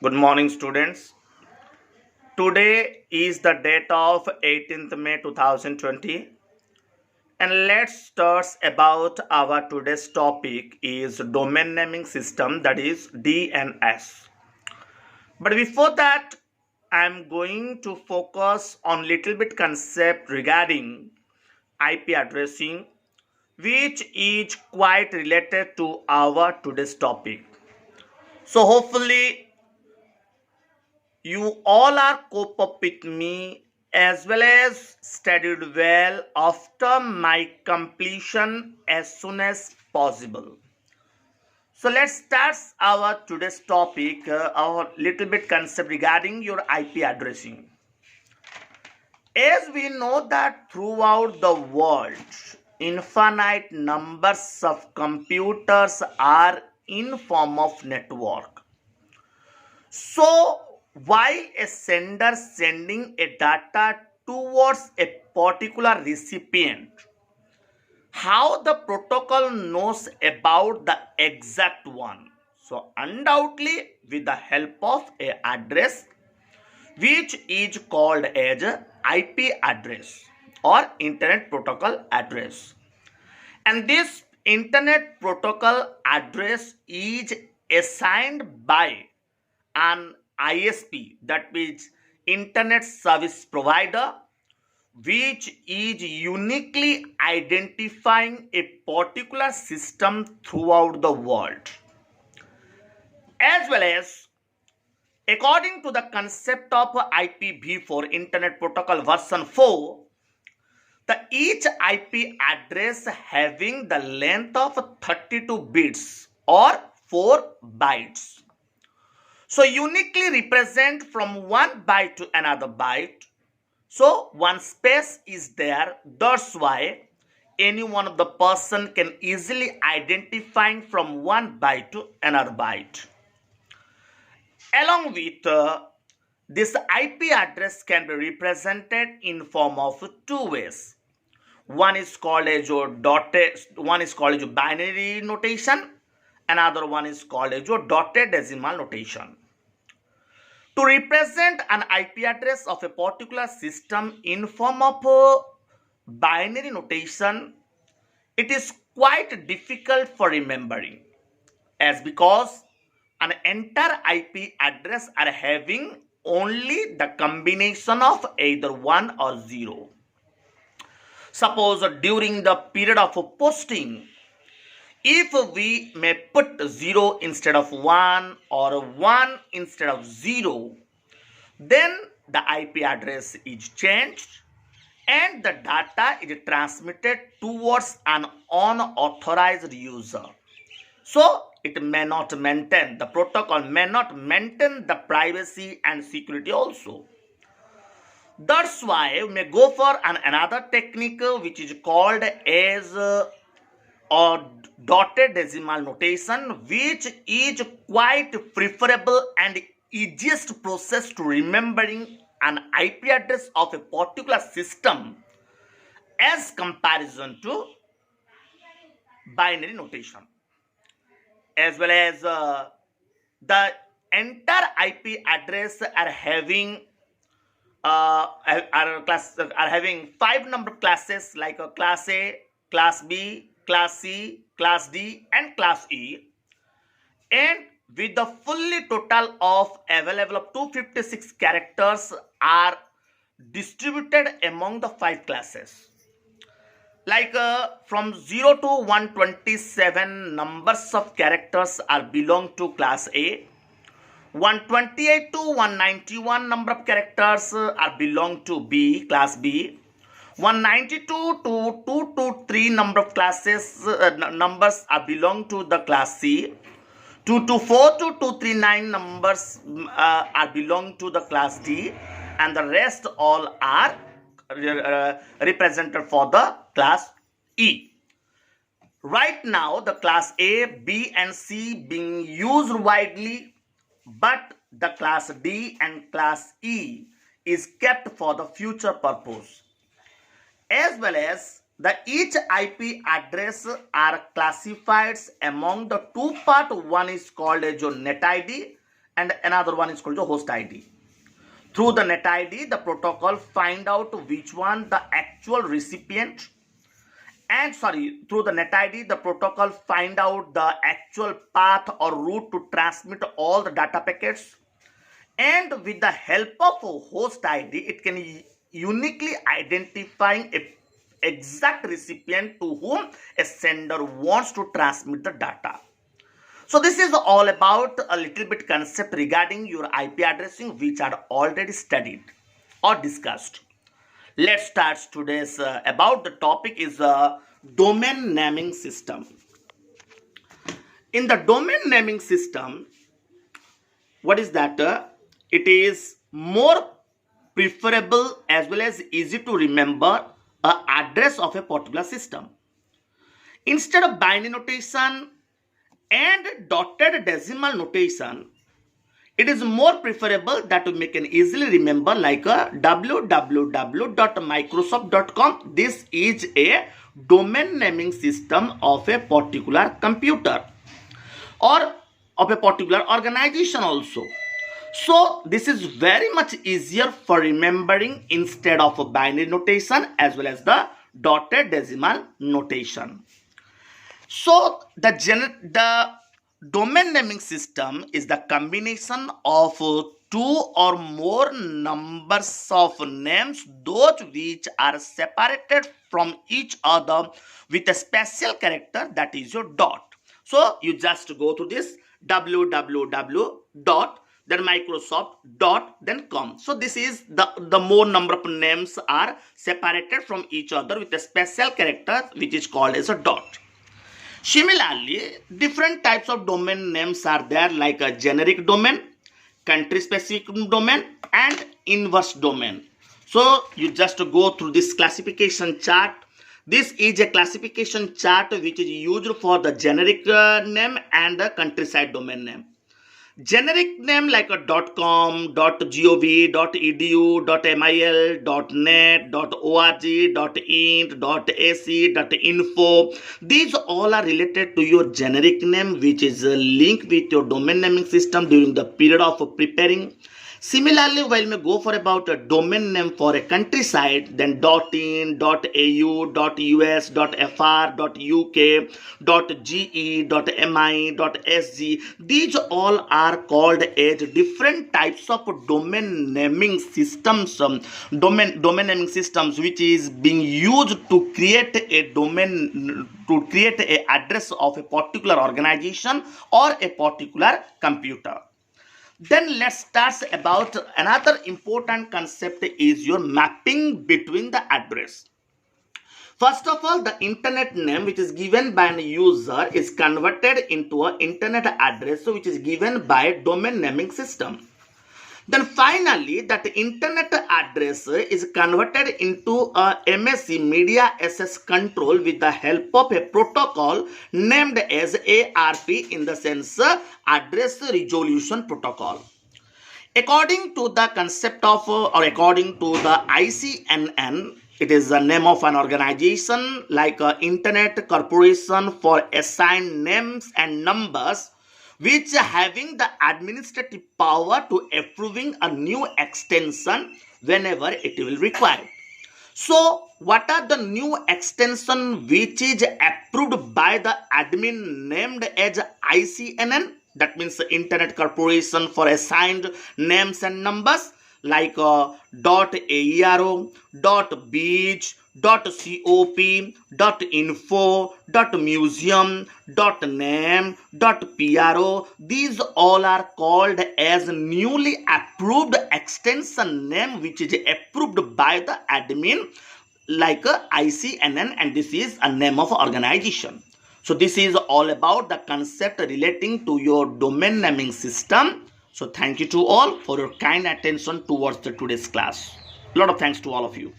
Good morning, students. Today is the date of 18th May 2020, and let's start about our today's topic is domain naming system, that is DNS. But before that, I'm going to focus on little bit concept regarding IP addressing, which is quite related to our today's topic. So hopefully you all are cope up with me as well as studied well after my completion as soon as possible. So let's start our today's topic, our little bit concept regarding your IP addressing. As we know that throughout the world, infinite numbers of computers are in form of network. So while a sender sending a data towards a particular recipient, how the protocol knows about the exact one? So undoubtedly with the help of a address which is called as IP address or Internet Protocol address. And this Internet Protocol address is assigned by an ISP, that means Internet Service Provider, which is uniquely identifying a particular system throughout the world. As well as, according to the concept of IPv4 Internet Protocol version 4, each IP address having the length of 32 bits or 4 bytes. So uniquely represent from one byte to another byte. So one space is there. That's why any one of the person can easily identify from one byte to another byte. Along with this IP address can be represented in form of two ways. One is called as your binary notation. Another one is called as your dotted decimal notation. To represent an IP address of a particular system in form of binary notation, it is quite difficult for remembering, as because an entire IP address are having only the combination of either 1 or 0. Suppose during the period of posting, if we may put 0 instead of 1 or 1 instead of 0, then the IP address is changed and the data is transmitted towards an unauthorized user. So it may not maintain, the protocol may not maintain the privacy and security also. That's why we may go for another technique which is called as or dotted decimal notation, which is quite preferable and easiest process to remembering an IP address of a particular system as comparison to binary notation. As well as the entire IP address are having are having 5 number of classes like a class A, class B, class C, class D and class E, and with the fully total of available of 256 characters are distributed among the 5 classes. Like from 0 to 127 numbers of characters are belong to class A. 128 to 191 number of characters are belong to B, class B. 192 to 223 number of classes numbers are belong to the class C. 224 to 239 numbers are belong to the class D, and the rest all are represented for the class E. Right now the class A, B and C being used widely, but the class D and class E is kept for the future purpose. As well as each IP address are classified among the two part. One is called as your net ID and another one is called the host ID. Through the net ID, the protocol find out which one the actual recipient, and through the net ID, the protocol find out the actual path or route to transmit all the data packets. And with the help of a host ID, it can uniquely identifying a exact recipient to whom a sender wants to transmit the data. So this is all about a little bit concept regarding your IP addressing, which are already studied or discussed. Let's start today's about the topic is domain naming system. In the domain naming system, what is that? It is more preferable as well as easy to remember an address of a particular system. Instead of binary notation and dotted decimal notation, it is more preferable that we can easily remember like a www.microsoft.com. This is a domain naming system of a particular computer or of a particular organization also. So this is very much easier for remembering instead of a binary notation as well as the dotted decimal notation. So the domain naming system is the combination of two or more numbers of names, those which are separated from each other with a special character, that is your dot. So you just go to this www.microsoft.com. So this is the more number of names are separated from each other with a special character which is called as a dot. Similarly, different types of domain names are there like a generic domain, country specific domain, and inverse domain. So you just go through this classification chart. This is a classification chart which is used for the generic name and the countryside domain name. Generic name like a .com, .gov, .edu, .mil, .net, .org, .int, .ac, .info. These all are related to your generic name, which is linked with your domain naming system during the period of preparing. Similarly, while we go for about a domain name for a countryside, then .in, .au, .us, .fr, .uk, .ge, .mi, .sg, these all are called as different types of domain naming systems, domain naming systems which is being used to create a domain, to create a address of a particular organization or a particular computer. Then let's start about another important concept is your mapping between the address. First of all, the internet name which is given by an user is converted into an internet address which is given by a domain naming system. Then finally, that internet address is converted into a MSC media access control with the help of a protocol named as ARP, in the sense address resolution protocol. According to the concept of or according to the ICNN, it is the name of an organization like Internet Corporation for Assigned Names and Numbers, which having the administrative power to approving a new extension whenever it will require. So what are the new extension which is approved by the admin named as ICNN? That means the Internet Corporation for Assigned Names and Numbers, like .aero, .beach, .cop, .info, .museum, .name, .pro. These all are called as newly approved extension name which is approved by the admin like ICNN, and this is a name of organization. So this is all about the concept relating to your domain naming system. So thank you to all for your kind attention towards today's class. A lot of thanks to all of you.